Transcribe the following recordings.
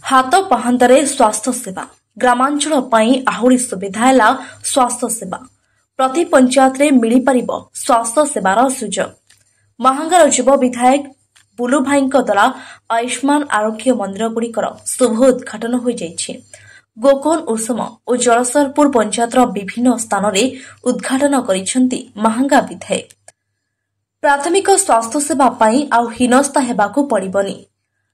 हाथ पाहांतारे स्वास्थ्य सेवा ग्रामांचल आहुरी सुविधा है स्वास्थ्य सेवा प्रति पंचायत रे मिली परिबो स्वास्थ्य सेवार सुजोग। महांगार युव विधायक बुलु भाई द्वारा आयुष्मान आरोग्य मंदिर गुड़िकर शुभ उद्घाटन हो जाइछि। गोकोन उर्सम और जलसरपुर पंचायतर विभिन्न स्थान में उद्घाटन करिसेंती महांगा विधायक। प्राथमिक स्वास्थ्य सेवा पाई आउ हीनस्था हेबाकू पड़िबनी।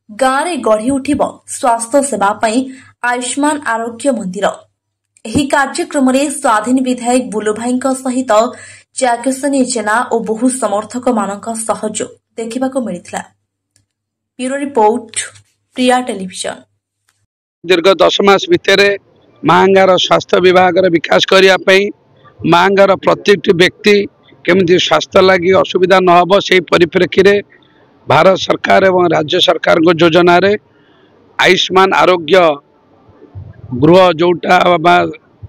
गाँव में गढ़ी उठिब स्वास्थ्य सेवा पाई आयुष्मान आरोग्य मंदिर। एही कार्यक्रम में स्वाधीन विधायक बुलु भाई सहित जागेश्वनी जेना और बहु समर्थक मानक सहयोग देखा मिलता। ब्यूरो रिपोर्ट प्रिया टेलीविजन। दीर्घ 10 मास भितर महांगार स्वास्थ्य विभाग विकास करने महांगार प्रत्येक व्यक्ति केमती स्वास्थ्य लगी असुविधा न हो से परिप्रेक्षी रे भारत सरकार एवं राज्य सरकार को योजना रे आयुष्मान आरोग्य गृह जोटा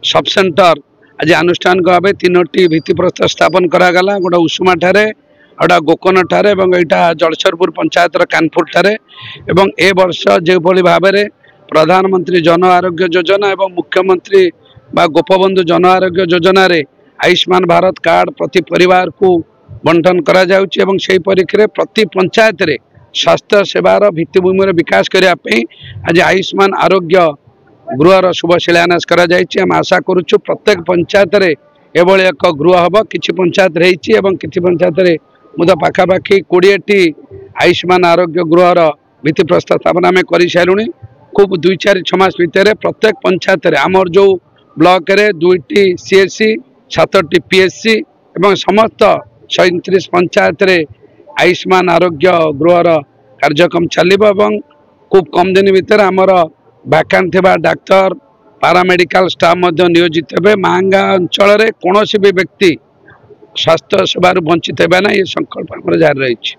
सब सेंटर आज अनुष्ठान भाव 3टी भित्तिप्रस्तर स्थापन करागला। गोटे उषुमा ठारे गोटा गोकन ठारे यहाँ जलसरपुर पंचायत कानपुर ठारे एवं ए वर्ष जो भाव में प्रधानमंत्री जन आरोग्य योजना एवं मुख्यमंत्री गोपबंधु जन आरोग्य योजना रे आयुष्मान भारत कार्ड प्रति परिवार को बंटन करा जाउछि एवं सेही परिखेरे प्रति पंचायत रे स्वास्थ्य सेवार भित्तिभूमि विकास करने आज आयुष्मान आरोग्य गृहर शुभ शिलान्यास करा जाइछि। हम आशा करुछु प्रत्येक पंचायत रे एभଳି एक गृह हब। किछि पंचायत रहिछि एवं किछि पंचायत रे मुदा पाखापाखि 20टी आयुष्मान आरोग्य गृहर भित्तिप्रस्तर स्थापन आम कर सारूँ। खूब 2-4-6 मास भितर प्रत्येक पंचायत रे आमर जो ब्लॉक रे 2टी सीएससी 7टी पीएससी एवं समस्त 139 पंचायत रे आयुष्मान आरोग्य गृहर कार्यक्रम चलिबो एवं खूब कम दिन भितर आमर वैकेंट थिबा डाक्तर पारामेडिकल स्टाफ मध्य नियोजित हेबे। महांगा अंचल रे कोनोसी भी व्यक्ति स्वास्थ्य सेवार वंचित हेबे ना ये संकल्प आमर जारी रहिछि।